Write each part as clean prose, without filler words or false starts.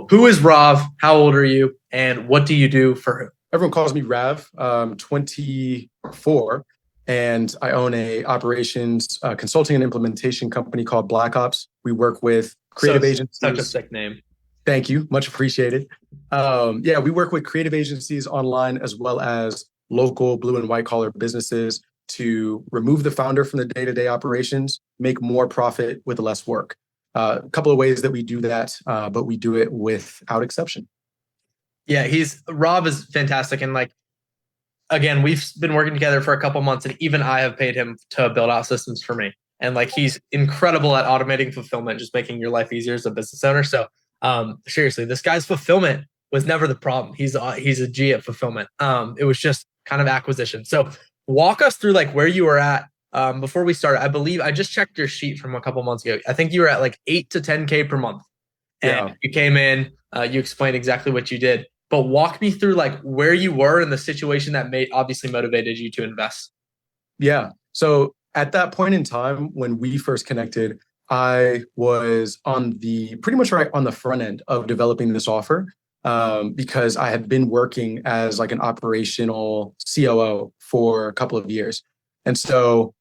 who is Rav? How old are you? And what do you do for who? Everyone calls me Rav. 24, and I own a operations consulting and implementation company called Black Ops. We work with So creative such a agencies. sick name. Thank you, much appreciated. Yeah, we work with creative agencies online as well as local blue and white collar businesses to remove the founder from the day-to-day operations, make more profit with less work. A couple of ways that we do that, but we do it without exception. Yeah, he's Rob is fantastic. And like again, we've been working together for a couple months, and even I have paid him to build out systems for me. And like he's incredible at automating fulfillment, just making your life easier as a business owner. So seriously, this guy's fulfillment was never the problem. He's a G at fulfillment. It was just kind of acquisition. So walk us through like where you were at before we started. I believe I just checked your sheet from a couple months ago. I think you were at like 8 to 10K per month. And Yeah. you came in, you explained exactly what you did. But walk me through like where you were in the situation that obviously motivated you to invest. Yeah. So at that point in time when we first connected, I was on the pretty much right on the front end of developing this offer, because I had been working as like an operational COO for a couple of years. And so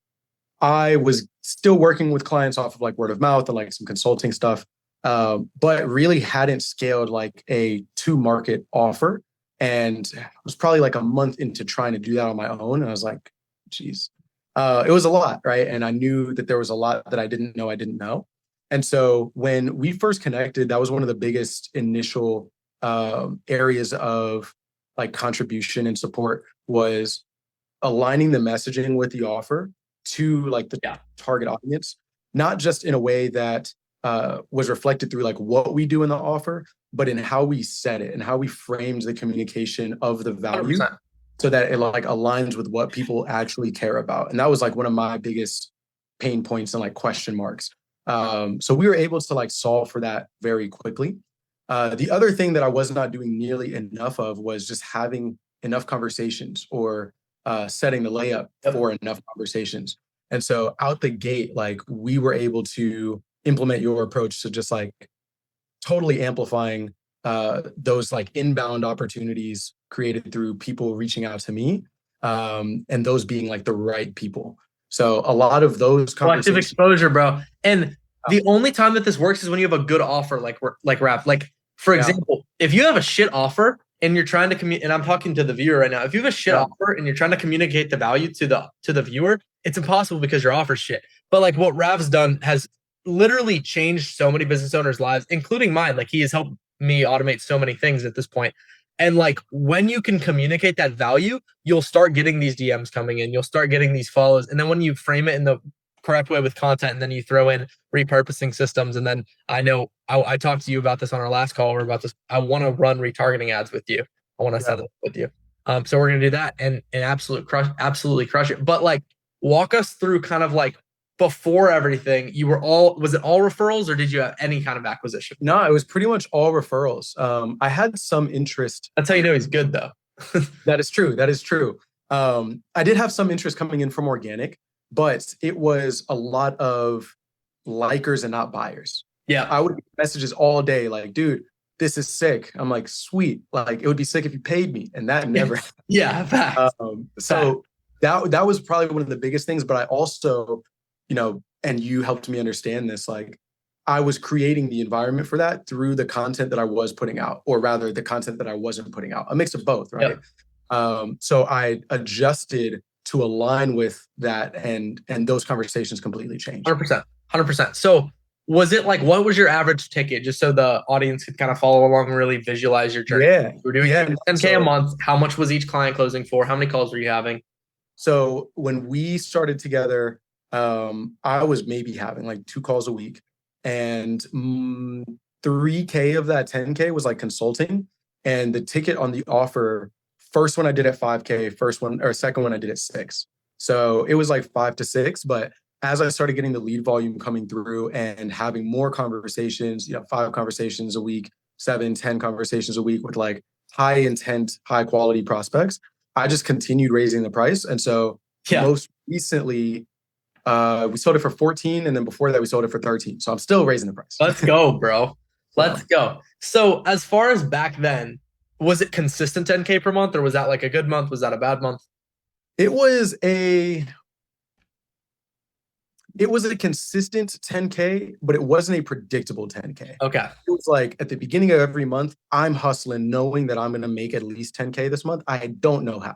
I was still working with clients off of like word of mouth and like some consulting stuff, but really hadn't scaled like a to market offer. And I was probably like a month into trying to do that on my own. And I was like, geez, it was a lot, right? And I knew that there was a lot that I didn't know I didn't know. And so when we first connected, that was one of the biggest initial areas of like contribution and support was aligning the messaging with the offer to like the target audience, not just in a way that was reflected through like what we do in the offer, but in how we said it and how we framed the communication of the value 100%. so that it like aligns with what people actually care about. And that was like one of my biggest pain points and like question marks. So we were able to like solve for that very quickly. The other thing that I was not doing nearly enough of was just having enough conversations or setting the layup for enough conversations. And so out the gate, like we were able to implement your approach to just like totally amplifying those like inbound opportunities created through people reaching out to me, and those being like the right people. So a lot of those Collective conversations. exposure, bro. And the only time that this works is when you have a good offer, like Rap. Like for example, if you have a shit offer and you're trying to communicate, and I'm talking to the viewer right now. If you have a shit offer and you're trying to communicate the value to the viewer, it's impossible because your offer's shit. But like what Rav's done has literally changed so many business owners' lives, including mine. Like he has helped me automate so many things at this point. And like when you can communicate that value, you'll start getting these DMs coming in, you'll start getting these follows. And then when you frame it in the correct way with content, and then you throw in repurposing systems. And then I know I talked to you about this on our last call. We're about this. I want to run retargeting ads with you. I want to set it with you. So we're gonna do that and absolutely crush it. But like walk us through kind of like before everything, was it all referrals or did you have any kind of acquisition? No, it was pretty much all referrals. I had some interest. That's how you know he's good though. That is true. That is true. I did have some interest coming in from organic, but it was a lot of likers and not buyers. Yeah. I would get messages all day like, dude, this is sick. I'm like, sweet. Like it would be sick if you paid me. And that never happened. Yeah, facts. So that was probably one of the biggest things. But I also, and you helped me understand this, like I was creating the environment for that through the content that I was putting out, or rather the content that I wasn't putting out, a mix of both, right? So I adjusted to align with that, and those conversations completely changed. 100%. So was it like, what was your average ticket, just so the audience could kind of follow along and really visualize your journey? Yeah, we're doing 10K a month. How much was each client closing for? How many calls were you having? So when we started together, I was maybe having like 2 calls a week, and 3K of that 10K was like consulting, and the ticket on the offer, first one I did at 5K, second one I did at 6. So it was like 5 to 6. But as I started getting the lead volume coming through and having more conversations, 5 conversations a week, 7, 10 conversations a week with like high intent, high quality prospects, I just continued raising the price. And so most recently, we sold it for 14, and then before that we sold it for 13. So I'm still raising the price. Let's go, bro. Let's go. So as far as back then, was it consistent 10K per month, or was that like a good month? Was that a bad month? It was a consistent 10K, but it wasn't a predictable 10K. Okay. It was like at the beginning of every month, I'm hustling, knowing that I'm going to make at least 10K this month. I don't know how.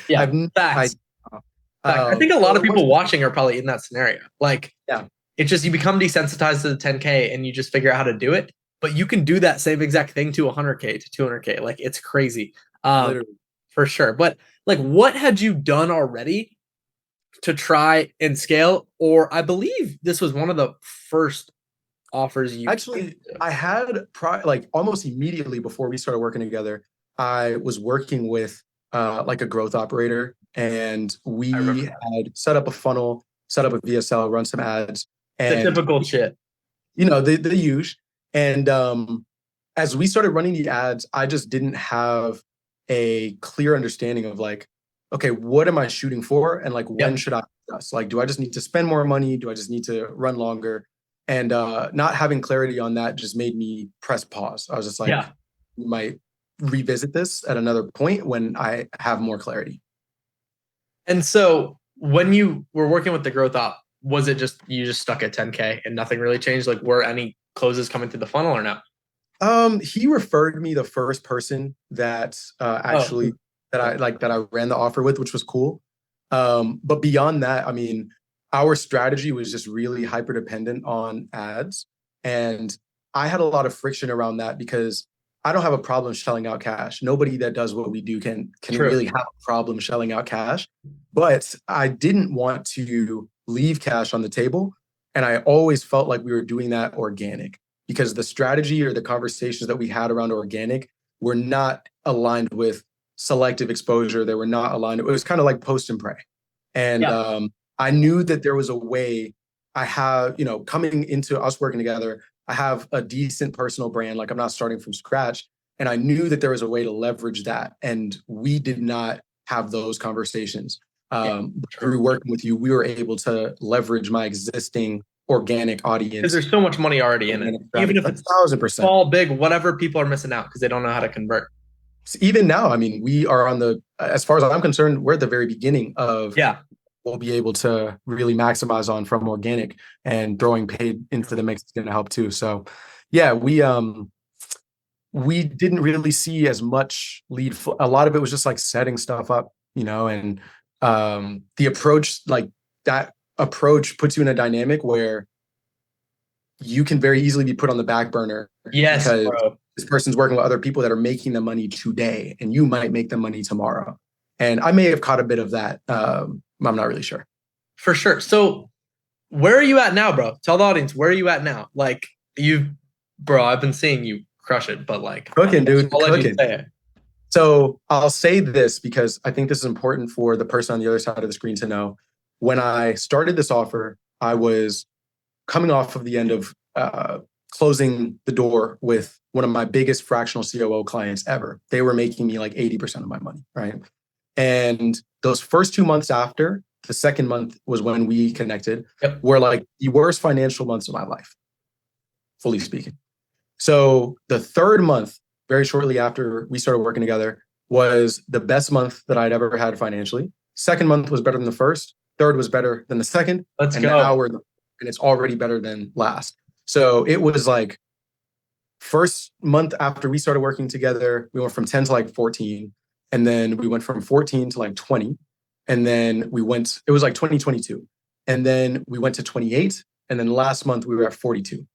Yeah, I've no facts. idea. I think a lot of people watching are probably in that scenario. Like, yeah, it's just you become desensitized to the 10K and you just figure out how to do it. But you can do that same exact thing to 100K, to 200K. Like, it's crazy, literally. for sure. But like, what had you done already to try and scale? Or I believe this was one of the first offers you Actually, I had like almost immediately before we started working together, I was working with like a growth operator, and we had set up a funnel, set up a VSL, run some ads, and the typical shit. You know, the huge. And as we started running the ads, I just didn't have a clear understanding of like, okay, what am I shooting for? And like, when should I adjust? Like, do I just need to spend more money? Do I just need to run longer? And not having clarity on that just made me press pause. I was just like, we might revisit this at another point when I have more clarity. And so when you were working with the growth op, was it just you just stuck at 10K and nothing really changed? Like, were any closes coming through the funnel or no? He referred me the first person that actually that I ran the offer with, which was cool. But beyond that, I mean, our strategy was just really hyper dependent on ads. And I had a lot of friction around that because I don't have a problem shelling out cash. Nobody that does what we do can really have a problem shelling out cash. But I didn't want to leave cash on the table. And I always felt like we were doing that organic, because the strategy or the conversations that we had around organic were not aligned with selective exposure. They were not aligned. It was kind of like post and pray. And I knew that there was a way. I have, you know, coming into us working together, I have a decent personal brand. Like, I'm not starting from scratch. And I knew that there was a way to leverage that. And we did not have those conversations. Through working with you, we were able to leverage my existing organic audience. Because there's so much money already in it. Even if it's 1,000%. Small, big, whatever, people are missing out because they don't know how to convert. Even now, I mean, we are on the, as far as I'm concerned, we're at the very beginning of we'll be able to really maximize on from organic, and throwing paid into the mix is going to help too. So yeah, we didn't really see as much lead. A lot of it was just like setting stuff up, you know, and the approach, like that approach puts you in a dynamic where you can very easily be put on the back burner. Yes, because bro. This person's working with other people that are making the money today, and you might make the money tomorrow. And I may have caught a bit of that. I'm not really sure. For sure. So where are you at now, bro? Tell the audience, where are you at now? Like, I've been seeing you crush it, but like cooking, dude. I'll let you say it. So I'll say this because I think this is important for the person on the other side of the screen to know. When I started this offer, I was coming off of the end of closing the door with one of my biggest fractional COO clients ever. They were making me like 80% of my money, right? And those first 2 months after, the second month was when we connected, were like the worst financial months of my life, fully speaking. So the third month, very shortly after we started working together, was the best month that I'd ever had financially. Second month was better than the first. Third was better than the second. Let's go. Now and it's already better than last. So it was like first month after we started working together, we went from 10 to like 14. And then we went from 14 to like 20. And then it was like 2022. And then we went to 28. And then last month we were at 42.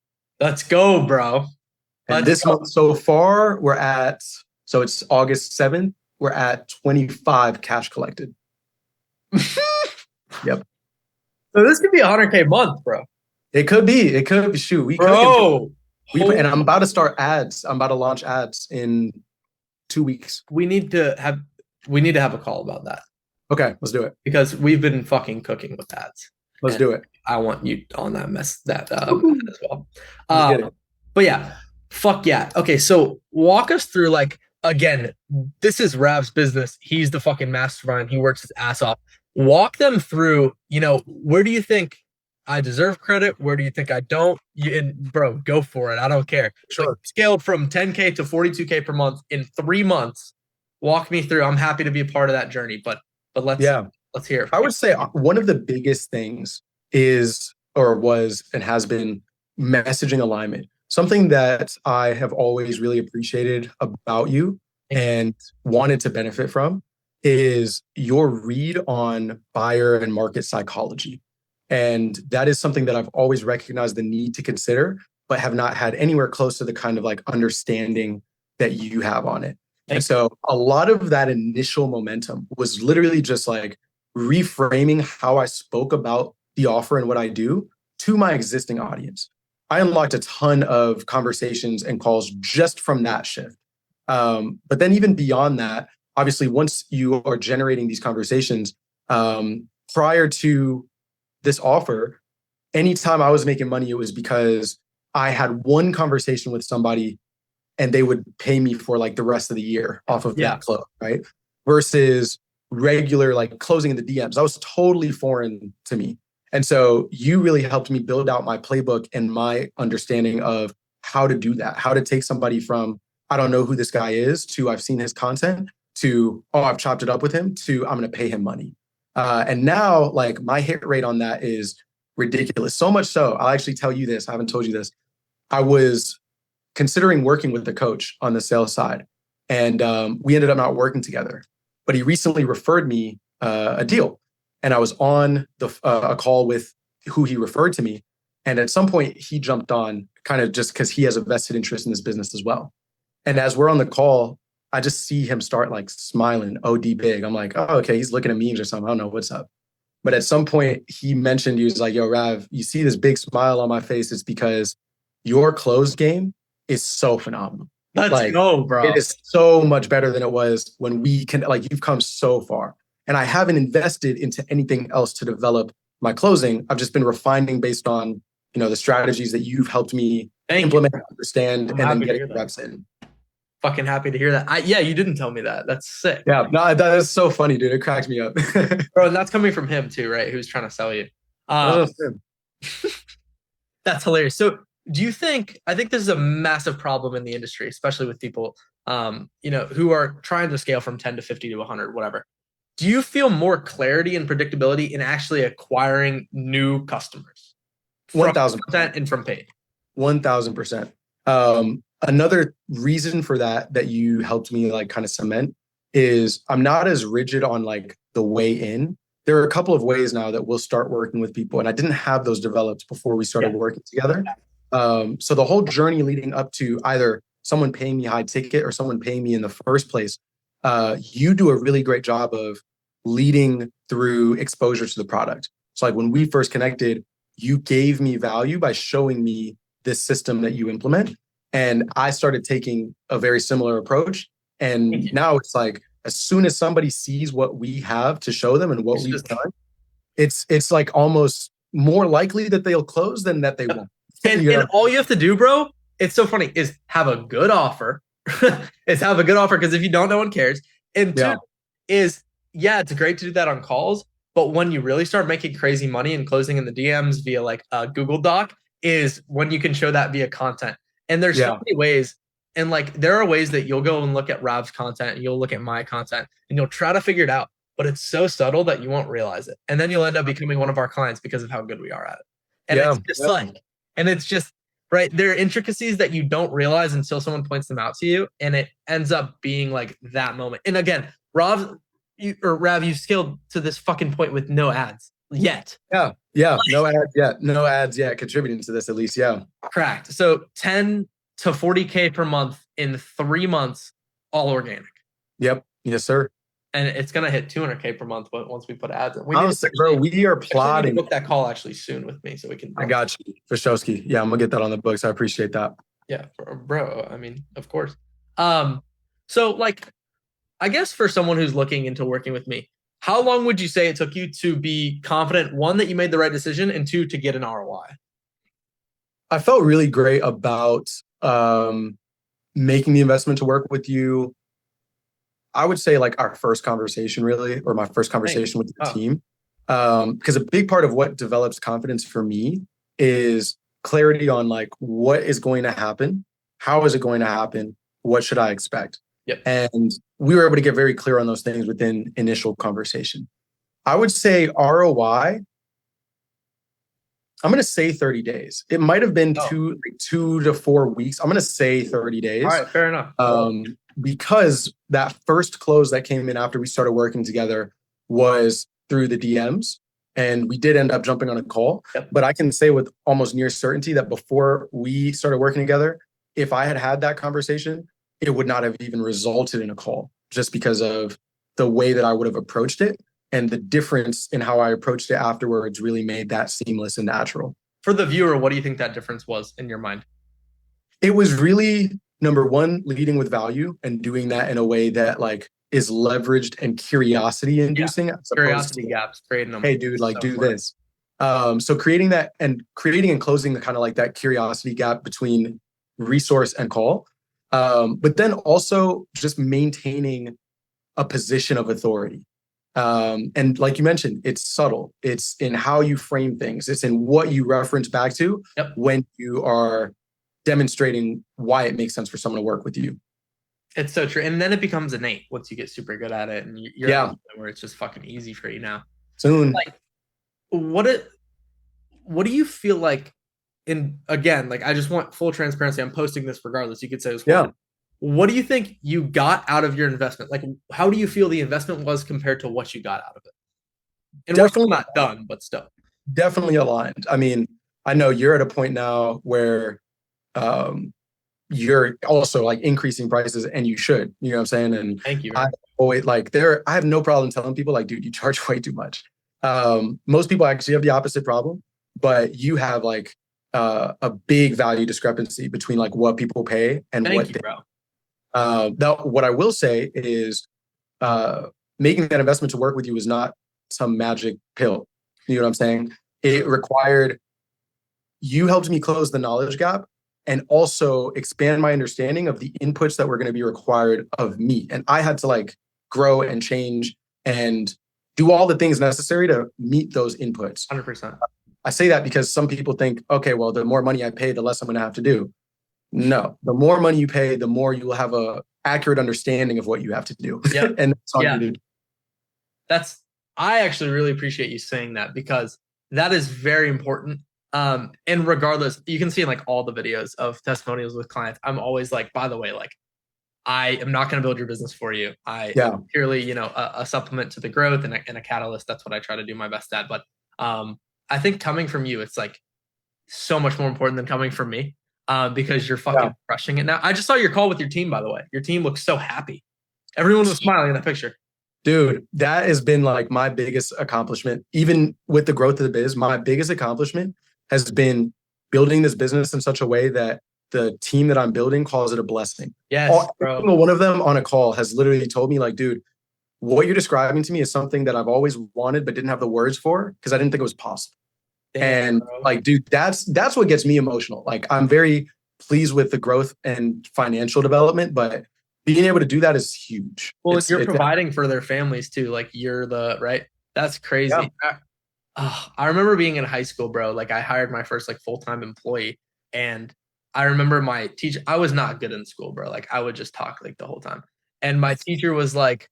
Let's go, bro. And this month so far, so it's August 7th, we're at 25 cash collected. Yep. So this could be 100K month, bro. It could be. Shoot. And I'm about to start ads. I'm about to launch ads in 2 weeks. We need to have a call about that. Okay, let's do it. Because we've been fucking cooking with ads. Let's do it. I want you on that mess as well. But yeah, fuck yeah. Okay, so walk us through, like, again, this is Rav's business. He's the fucking mastermind. He works his ass off. Walk them through, where do you think, I deserve credit? Where do you think I don't? Bro, go for it. I don't care. Sure. Like, scaled from 10K to 42K per month in 3 months. Walk me through. I'm happy to be a part of that journey, but let's hear it. I would say one of the biggest things is or was and has been messaging alignment. Something that I have always really appreciated about you and wanted to benefit from is your read on buyer and market psychology. And that is something that I've always recognized the need to consider, but have not had anywhere close to the kind of like understanding that you have on it. And so a lot of that initial momentum was literally just like reframing how I spoke about the offer and what I do to my existing audience. I unlocked a ton of conversations and calls just from that shift. But then even beyond that, obviously, once you are generating these conversations, prior to this offer, anytime I was making money, it was because I had one conversation with somebody and they would pay me for like the rest of the year off of that close, right? Versus regular like closing in the DMs. That was totally foreign to me. And so you really helped me build out my playbook and my understanding of how to do that, how to take somebody from, I don't know who this guy is, to I've seen his content, to, oh, I've chopped it up with him, to I'm going to pay him money. And now like my hit rate on that is ridiculous. So much so, I'll actually tell you this. I haven't told you this. I was considering working with the coach on the sales side. And we ended up not working together. But he recently referred me a deal. And I was on a call with who he referred to me. And at some point, he jumped on kind of just because he has a vested interest in this business as well. And as we're on the call, I just see him start like smiling OD big. I'm like, oh, okay, he's looking at memes or something. I don't know what's up. But at some point, he mentioned, he was like, yo, Rav, you see this big smile on my face. It's because your close game is so phenomenal. Let's go, bro. It is so much better than it was when we can, like, you've come so far. And I haven't invested into anything else to develop my closing. I've just been refining based on, the strategies that you've helped me implement, understand, and then get reps in. Fucking happy to hear that. You didn't tell me that. That's sick. Yeah, no, that is so funny, dude. It cracks me up. Bro, and that's coming from him too, right? Who's trying to sell you. That's hilarious. So do you think, I think this is a massive problem in the industry, especially with people, who are trying to scale from 10 to 50 to 100, whatever. Do you feel more clarity and predictability in actually acquiring new customers? 1,000% and from paid. 1,000%. Another reason for that you helped me like kind of cement is I'm not as rigid on like the way in. There are a couple of ways now that we'll start working with people. And I didn't have those developed before we started working together. So the whole journey leading up to either someone paying me high ticket or someone paying me in the first place, you do a really great job of leading through exposure to the product. So like when we first connected, you gave me value by showing me this system that you implement. And I started taking a very similar approach. And now it's like, as soon as somebody sees what we have to show them and what we've done, it's like almost more likely that they'll close than that they won't. And all you have to do, bro, it's so funny, is have a good offer. Because if you don't, no one cares. And two is, it's great to do that on calls. But when you really start making crazy money and closing in the DMs via like a Google Doc is when you can show that via content. And there's so many ways. And like, there are ways that you'll go and look at Rav's content and you'll look at my content and you'll try to figure it out. But it's so subtle that you won't realize it. And then you'll end up becoming one of our clients because of how good we are at it. And it's just right. There are intricacies that you don't realize until someone points them out to you. And it ends up being like that moment. And again, Rav, you've scaled to this fucking point with no ads yet. Yeah. No ads yet. Contributing to this at least. Yeah. Correct. So 10 to 40K per month in 3 months, all organic. Yep. Yes, sir. And it's going to hit 200K per month once we put ads in. We are plotting. Book that call actually soon with me so we can. I got you. Fashowski. Yeah, I'm going to get that on the books. I appreciate that. Yeah, bro. I mean, of course. So like, I guess for someone who's looking into working with me, how long would you say it took you to be confident, one, that you made the right decision, and two, to get an ROI? I felt really great about making the investment to work with you. I would say like our first conversation really, or my first conversation with the team. Because a big part of what develops confidence for me is clarity on like what is going to happen, how is it going to happen, what should I expect? Yep. And we were able to get very clear on those things within initial conversation. I would say ROI, I'm going to say 30 days. It might have been 2 to 4 weeks. I'm going to say 30 days. All right, fair enough. Because that first close that came in after we started working together was through the DMs. And we did end up jumping on a call. Yep. But I can say with almost near certainty that before we started working together, if I had had that conversation, it would not have even resulted in a call, just because of the way that I would have approached it. And the difference in how I approached it afterwards really made that seamless and natural. For the viewer, what do you think that difference was in your mind? It was really, number one, leading with value and doing that in a way that like is leveraged and curiosity inducing. Yeah. Curiosity gaps, creating them. Hey, dude, like do this. So creating that and closing the kind of like that curiosity gap between resource and call. But then also just maintaining a position of authority. And like you mentioned, it's subtle. It's in how you frame things. It's in what you reference back to when you are demonstrating why it makes sense for someone to work with you. It's so true. And then it becomes innate once you get super good at it, and you're at the point where it's just fucking easy for you now. Soon. Like, what do you feel like again, like I just want full transparency. I'm posting this regardless. You could say this. Yeah. What do you think you got out of your investment? Like, how do you feel the investment was compared to what you got out of it? And definitely we're still not done, but still. Definitely aligned. I mean, I know you're at a point now where you're also like increasing prices, and you should, you know what I'm saying? And thank you. I always like I have no problem telling people like, dude, you charge way too much. Most people actually have the opposite problem, but you have like a big value discrepancy between like what people pay and thank what you, they, bro. Now, what I will say is making that investment to work with you is not some magic pill. You know what I'm saying? It required, you helped me close the knowledge gap and also expand my understanding of the inputs that were going to be required of me. And I had to like grow and change and do all the things necessary to meet those inputs. 100%. I say that because some people think, okay, well, the more money I pay, the less I'm going to have to do. No, the more money you pay, the more you will have a accurate understanding of what you have to do. Yeah. And that's all you do. I actually really appreciate you saying that, because that is very important. And regardless, you can see in like all the videos of testimonials with clients, I'm always like, by the way, like I am not going to build your business for you. I'm purely, a supplement to the growth and a catalyst. That's what I try to do my best at. But I think coming from you, it's like so much more important than coming from me. Because you're fucking crushing it now. I just saw your call with your team, by the way. Your team looks so happy. Everyone was smiling in that picture. Dude, that has been like my biggest accomplishment. Even with the growth of the biz, my biggest accomplishment has been building this business in such a way that the team that I'm building calls it a blessing. Yes, every single one of them on a call has literally told me like, dude, what you're describing to me is something that I've always wanted but didn't have the words for because I didn't think it was possible. Damn, and bro. Like, dude, that's what gets me emotional. Like, I'm very pleased with the growth and financial development, but being able to do that is huge. Well, if you're providing for their families too, like you're right. That's crazy. Yeah. I remember being in high school, bro. Like I hired my first like full-time employee, and I remember my teacher, I was not good in school, bro. Like I would just talk like the whole time. And my teacher was like,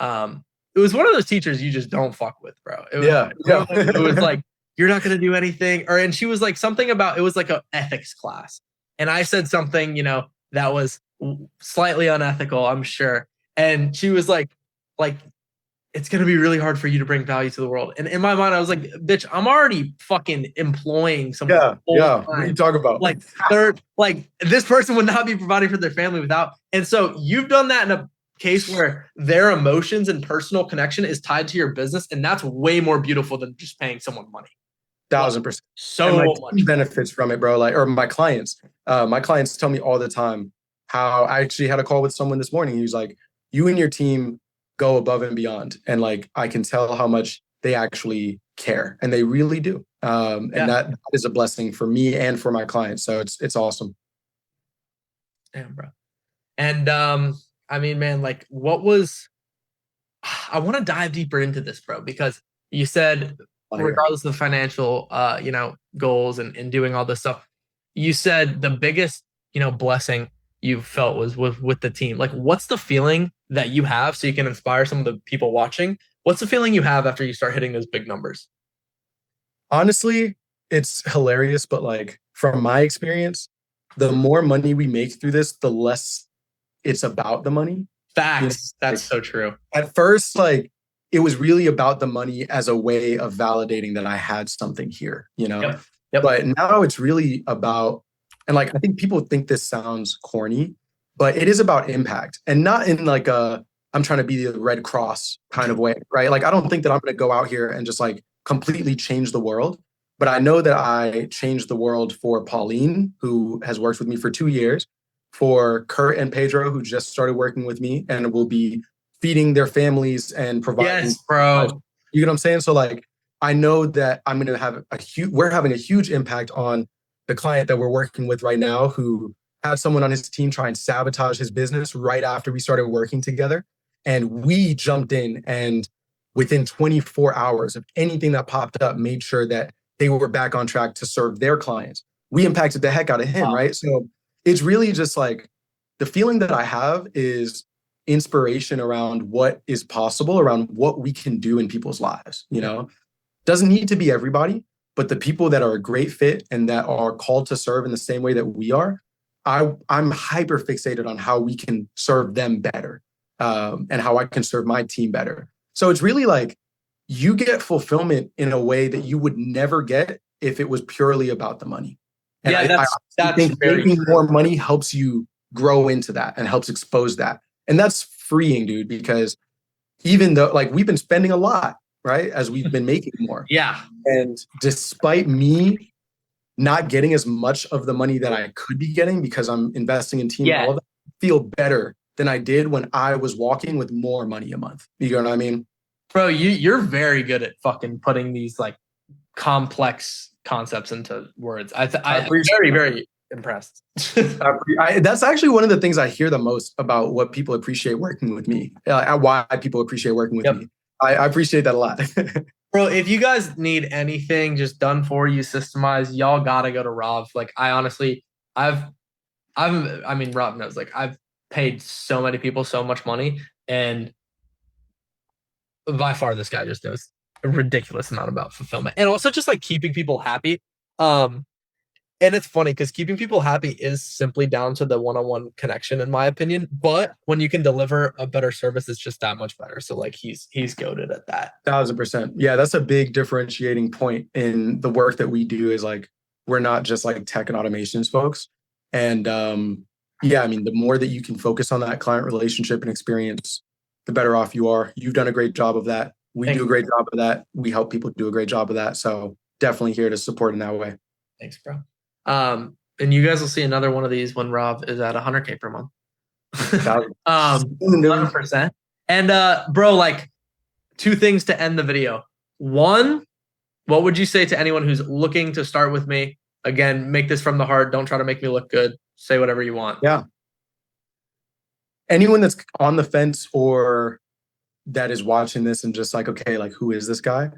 it was one of those teachers you just don't fuck with, bro. It was like, you're not going to do anything. And she was like something about, it was like an ethics class. And I said something, that was slightly unethical, I'm sure. And she was like, it's going to be really hard for you to bring value to the world. And in my mind, I was like, bitch, I'm already fucking employing someone. Yeah. What are you talking about? Like this person would not be providing for their family without. And so you've done that in a case where their emotions and personal connection is tied to your business. And that's way more beautiful than just paying someone money. 1,000%. So much benefits from it, bro. Like, or my clients tell me all the time how I actually had a call with someone this morning. He was like, you and your team go above and beyond. And like, I can tell how much they actually care, and they really do. And that is a blessing for me and for my clients. So it's awesome. Damn, bro. And I mean, man, like I want to dive deeper into this, bro, because You said, Fire. regardless of the financial, goals and doing all this stuff, you said the biggest, blessing you felt was with the team. Like, what's the feeling that you have so you can inspire some of the people watching? What's the feeling you have after you start hitting those big numbers? Honestly, it's hilarious, but like from my experience, the more money we make through this, the less it's about the money. You know, Facts. That's like so true. at first, like it was really about the money as a way of validating that I had something here, you know. Yep. Yep. But now it's really about, and like I think people think this sounds corny, but it is about impact, and not in like a I'm trying to be the Red Cross kind of way, right? Like I don't think that I'm going to go out here and just like completely change the world, but I know that I changed the world for Pauline, who has worked with me for 2 years, for Kurt and Pedro, who just started working with me and will be feeding their families and providing. Yes, bro. You know what I'm saying? So like, I know that I'm going to have we're having a huge impact on the client that we're working with right now, who had someone on his team try and sabotage his business right after we started working together. And we jumped in and within 24 hours of anything that popped up, made sure that they were back on track to serve their clients. We impacted the heck out of him, Wow. right? So it's really just like the feeling that I have is inspiration around what is possible, around what we can do in people's lives. You know, doesn't need to be everybody, but the people that are a great fit and that are called to serve in the same way that we are, I'm hyper fixated on how we can serve them better, and how I can serve my team better. So it's really like you get fulfillment in a way that you would never get if it was purely about the money. And Yeah, I that's think very making true. more money helps you grow into that and helps expose that. And that's freeing, dude, because even though like we've been spending a lot, right, as we've been making more. Yeah. And despite me not getting as much of the money that I could be getting because I'm investing in team and all of that, I feel better than I did when I was walking with more money a month. You know what I mean? Bro, you're very good at fucking putting these like complex concepts into words. I'm very, very impressed. That's actually one of the things I hear the most about what people appreciate working with me. Why people appreciate working with Yep. me. I appreciate that a lot. Bro, if you guys need anything just done for you, systemized, y'all gotta go to Rob. Like I honestly, I mean, Rob knows, like I've paid so many people so much money, and by far this guy just knows a ridiculous amount about fulfillment. And also just like keeping people happy. And it's funny because keeping people happy is simply down to the one-on-one connection, in my opinion. But when you can deliver a better service, it's just that much better. So like he's goated at that. 1,000%. Yeah, that's a big differentiating point in the work that we do. Is like we're not just like tech and automations folks. And yeah, I mean, the more that you can focus on that client relationship and experience, the better off you are. You've done a great job of that. We Thank do a great job of that. We help people do a great job of that. So definitely here to support in that way. Thanks, bro. And you guys will see another one of these when Rob is at 100K per month. 100%. And bro, like 2 things to end the video. One, what would you say to anyone who's looking to start with me? Again, make this from the heart. Don't try to make me look good. Say whatever you want. Yeah. Anyone that's on the fence or that is watching this and just like, okay, like who is this guy?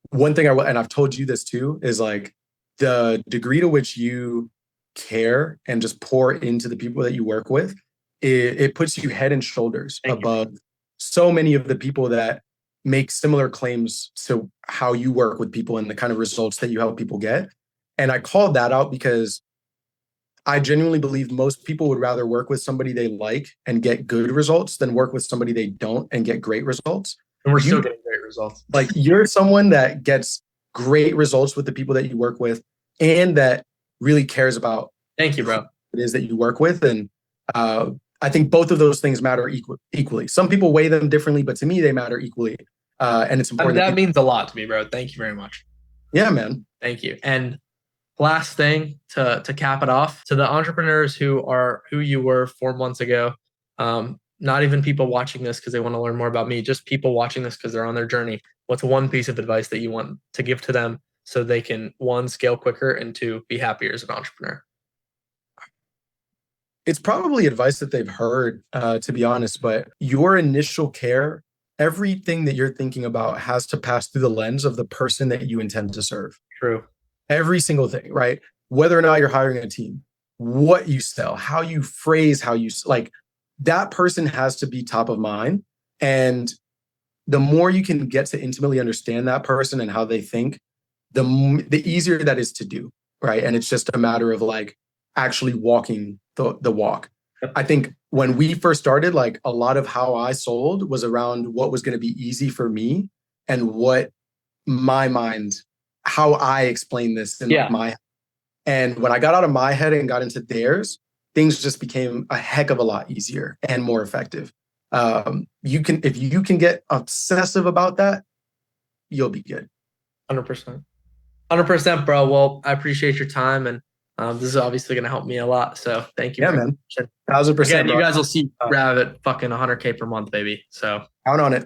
One thing and I've told you this too, is like the degree to which you care and just pour into the people that you work with, it puts you head and shoulders above so many of the people that make similar claims to how you work with people and the kind of results that you help people get. And I called that out because I genuinely believe most people would rather work with somebody they like and get good results than work with somebody they don't and get great results. And we're still getting great results. Like you're someone that gets great results with the people that you work with and that really cares about Thank you, bro. It is that you work with. And I think both of those things matter equally. Some people weigh them differently, but to me, they matter equally. And it's important. That means a lot to me, bro. Thank you very much. Yeah, man. Thank you. And last thing to cap it off, to the entrepreneurs who you were 4 months ago, not even people watching this because they want to learn more about me, just people watching this because they're on their journey. What's one piece of advice that you want to give to them so they can, 1, scale quicker, and 2, be happier as an entrepreneur? It's probably advice that they've heard, to be honest, but your initial care everything that you're thinking about has to pass through the lens of the person that you intend to serve. True. Every single thing, right? Whether or not you're hiring a team, what you sell, how you phrase, how you like, that person has to be top of mind. And the more you can get to intimately understand that person and how they think, the easier that is to do, right? And it's just a matter of like actually walking the walk. I think when we first started, like a lot of how I sold was around what was going to be easy for me and what my mind, how I explain this in my head. And when I got out of my head and got into theirs, things just became a heck of a lot easier and more effective. If you can get obsessive about that, you'll be good. 100%. 100%, bro. Well, I appreciate your time, and this is obviously going to help me a lot. So thank you. Yeah, man. 1000%. Again, you guys will see Rav at fucking 100K per month, baby. So count on it.